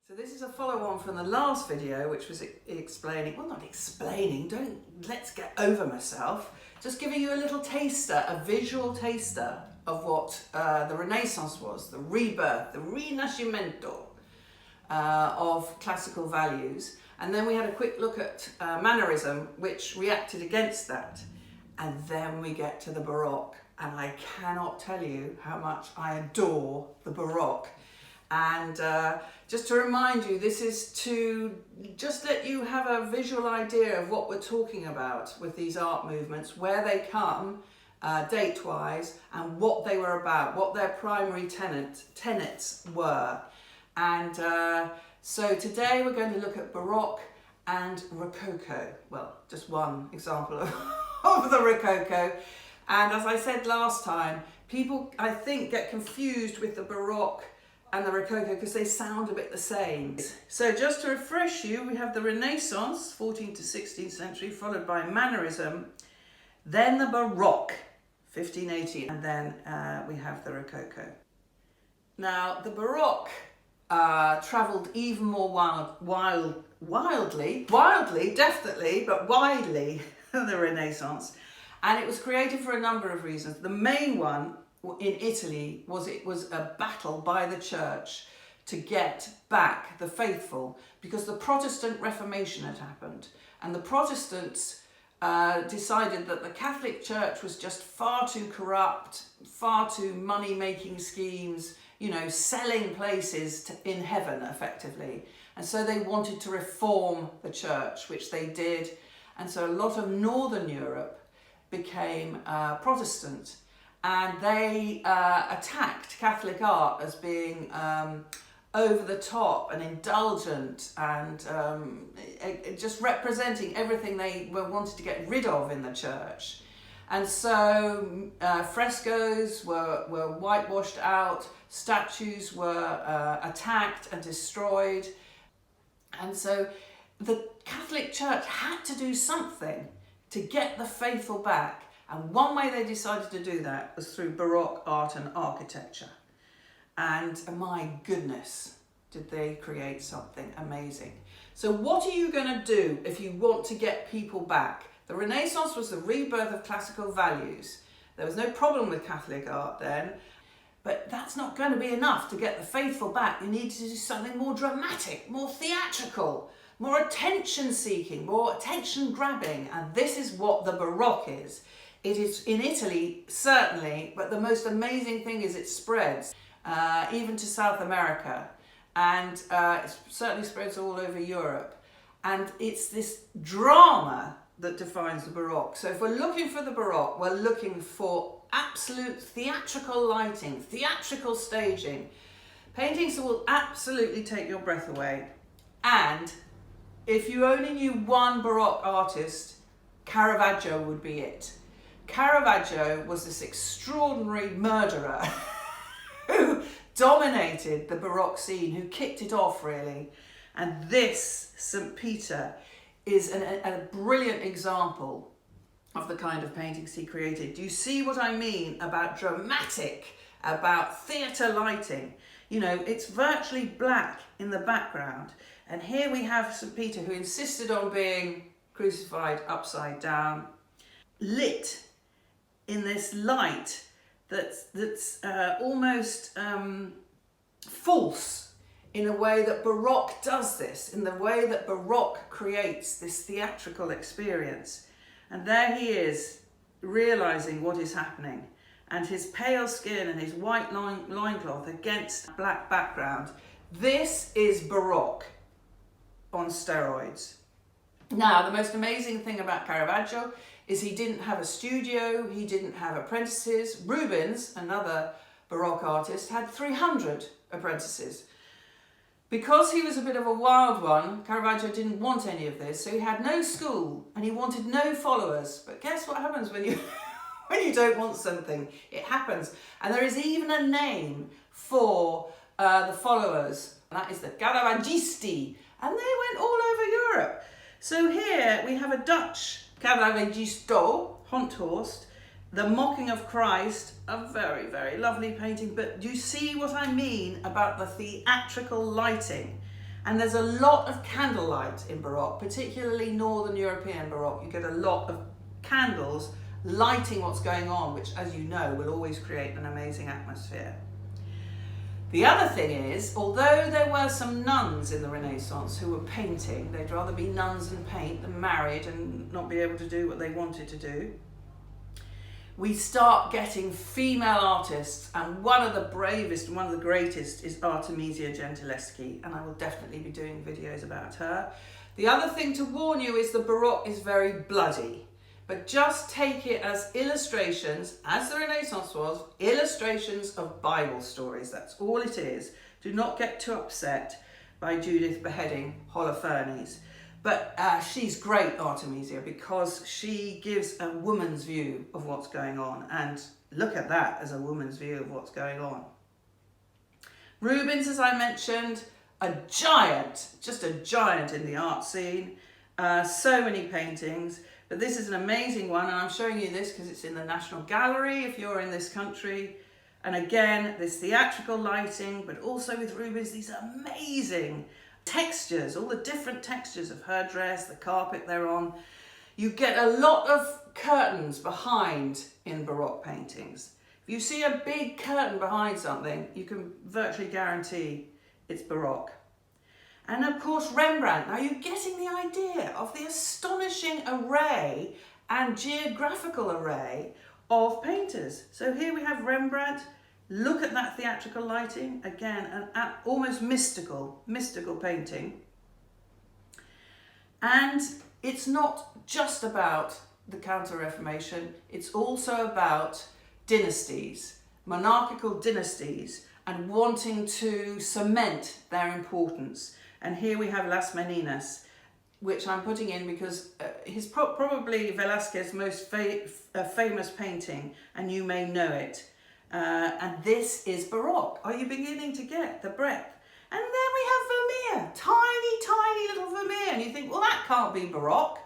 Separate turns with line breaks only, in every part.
So this is a follow-on from the last video, which was explaining, well, not explaining, let's get over myself, just giving you a little taster, a visual taster of what the Renaissance was, the rebirth, the rinascimento of classical values. And then we had a quick look at mannerism, which reacted against that. And then we get to the Baroque. And I cannot tell you how much I adore the Baroque. And just to remind you, this is to just let you have a visual idea of what we're talking about with these art movements, where they come date-wise, and what they were about, what their primary tenets were. And so today we're going to look at Baroque and Rococo. Well, just one example of the Rococo. And as I said last time, people, I think, get confused with the Baroque and the Rococo because they sound a bit the same. So just to refresh you, we have the Renaissance, 14th to 16th century, followed by Mannerism, then the Baroque, 1580, and then we have the Rococo. Now, the Baroque travelled even more wildly, definitely, but widely than the Renaissance. And it was created for a number of reasons. The main one in Italy was it was a battle by the church to get back the faithful, because the Protestant Reformation had happened, and the Protestants decided that the Catholic Church was just far too corrupt, far too money-making schemes, you know, selling places in heaven effectively. And so they wanted to reform the church, which they did. And so a lot of Northern Europe became Protestant, and they attacked Catholic art as being over the top and indulgent and just representing everything they wanted to get rid of in the church. And so frescoes were whitewashed out, statues were attacked and destroyed. And so the Catholic Church had to do something to get the faithful back. And one way they decided to do that was through Baroque art and architecture. And my goodness, did they create something amazing. So what are you going to do if you want to get people back? The Renaissance was the rebirth of classical values. There was no problem with Catholic art then, but that's not going to be enough to get the faithful back. You need to do something more dramatic, more theatrical, more attention-seeking, more attention-grabbing, and this is what the Baroque is. It is in Italy, certainly, but the most amazing thing is it spreads even to South America, and it certainly spreads all over Europe. And it's this drama that defines the Baroque. So if we're looking for the Baroque, we're looking for absolute theatrical lighting, theatrical staging, paintings that will absolutely take your breath away. And if you only knew one Baroque artist, Caravaggio would be it. Caravaggio was this extraordinary murderer who dominated the Baroque scene, who kicked it off really. And this St. Peter is a brilliant example of the kind of paintings he created. Do you see what I mean about dramatic, about theatre lighting? You know, it's virtually black in the background. And here we have St. Peter, who insisted on being crucified upside down, lit in this light that's almost false, in a way that Baroque does this, in the way that Baroque creates this theatrical experience. And there he is, realising what is happening, and his pale skin and his white loincloth against a black background. This is Baroque on steroids. Now, the most amazing thing about Caravaggio is he didn't have a studio, he didn't have apprentices. Rubens, another Baroque artist, had 300 apprentices. Because he was a bit of a wild one, Caravaggio didn't want any of this, so he had no school and he wanted no followers. But guess what happens when you when you don't want something? It happens. And there is even a name for the followers, and that is the Caravaggisti, and they went all over Europe. So here we have a Dutch Caravaggisto, Honthorst, The Mocking of Christ, a very, very lovely painting. But do you see what I mean about the theatrical lighting And there's a lot of candlelight in Baroque, particularly Northern European Baroque. You get a lot of candles lighting what's going on, which, as you know, will always create an amazing atmosphere. The other thing is, although there were some nuns in the Renaissance who were painting, they'd rather be nuns and paint than married and not be able to do what they wanted to do, we start getting female artists, and one of the bravest and one of the greatest is Artemisia Gentileschi, and I will definitely be doing videos about her. The other thing to warn you is the Baroque is very bloody, but just take it as illustrations, as the Renaissance was, illustrations of Bible stories. That's all it is. Do not get too upset by Judith beheading Holofernes. But she's great, Artemisia, because she gives a woman's view of what's going on. And look at that as a woman's view of what's going on. Rubens, as I mentioned, a giant, just a giant in the art scene. So many paintings. But this is an amazing one, and I'm showing you this because it's in the National Gallery if you're in this country. And again, this theatrical lighting, but also with Rubens, these amazing textures, all the different textures of her dress, the carpet they're on. You get a lot of curtains behind in Baroque paintings. If you see a big curtain behind something, you can virtually guarantee it's Baroque. And of course Rembrandt. Now you're getting the idea of the astonishing array and geographical array of painters. So here we have Rembrandt. Look at that theatrical lighting. Again, an almost mystical painting. And it's not just about the Counter-Reformation. It's also about dynasties, monarchical dynasties, and wanting to cement their importance. And here we have Las Meninas, which I'm putting in because he's probably Velázquez's most famous painting, and you may know it. And this is Baroque. Are you beginning to get the breadth? And then we have Vermeer, tiny little Vermeer. And you think, well, that can't be Baroque.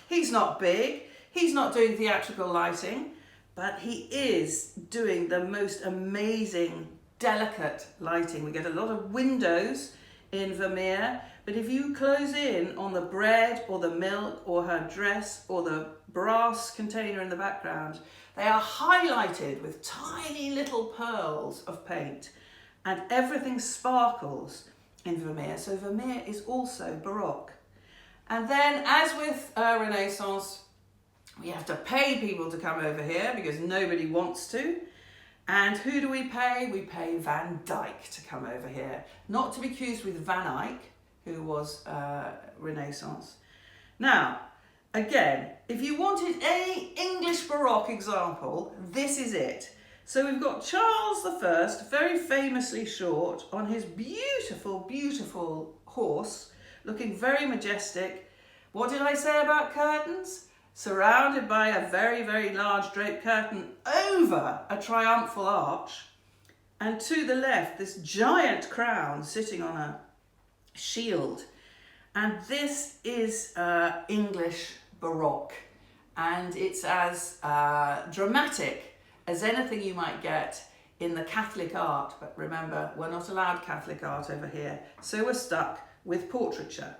He's not big. He's not doing theatrical lighting, but he is doing the most amazing, delicate lighting. We get a lot of windows in Vermeer, but if you close in on the bread or the milk or her dress or the brass container in the background, they are highlighted with tiny little pearls of paint, and everything sparkles in Vermeer. So Vermeer is also Baroque. And then, as with Renaissance, we have to pay people to come over here because nobody wants to. And who do we pay? We pay Van Dyck to come over here. Not to be confused with Van Eyck, who was Renaissance. Now, again, if you wanted any English Baroque example, this is it. So we've got Charles I, very famously short, on his beautiful horse, looking very majestic. What did I say about curtains? Surrounded by a very large draped curtain over a triumphal arch, and to the left this giant crown sitting on a shield. And this is English Baroque, and it's as dramatic as anything you might get in the Catholic art. But remember, we're not allowed Catholic art over here, so we're stuck with portraiture.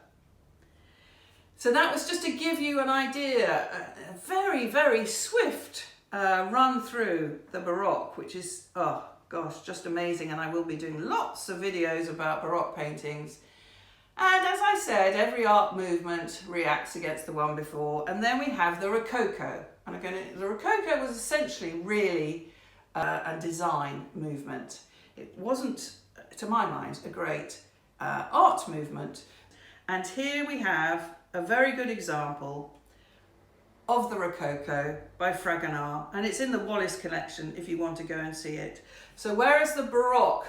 So that was just to give you an idea, a very swift run through the Baroque, which is, oh gosh, just amazing. And I will be doing lots of videos about Baroque paintings. And as I said, every art movement reacts against the one before. And then we have the Rococo. And the Rococo was essentially really a design movement. It wasn't, to my mind, a great art movement. And here we have a very good example of the Rococo by Fragonard, and it's in the Wallace collection if you want to go and see it. So whereas the Baroque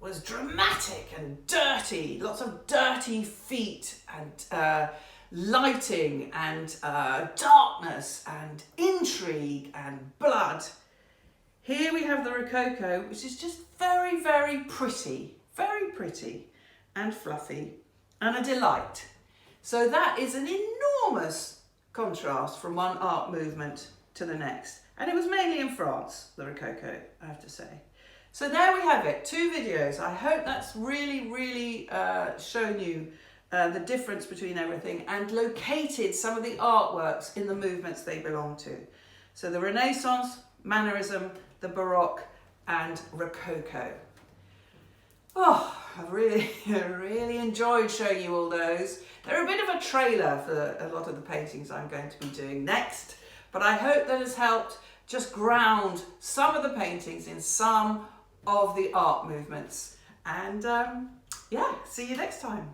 was dramatic and dirty, lots of dirty feet and lighting and darkness and intrigue and blood, here we have the Rococo, which is just very pretty and fluffy and a delight. So that is an enormous contrast from one art movement to the next. And it was mainly in France, the Rococo, I have to say. So there we have it, 2 videos. I hope that's really shown you the difference between everything and located some of the artworks in the movements they belong to. So the Renaissance, Mannerism, the Baroque and Rococo. Oh, I've really enjoyed showing you all those. They're a bit of a trailer for a lot of the paintings I'm going to be doing next, but I hope that has helped just ground some of the paintings in some of the art movements. And yeah, see you next time.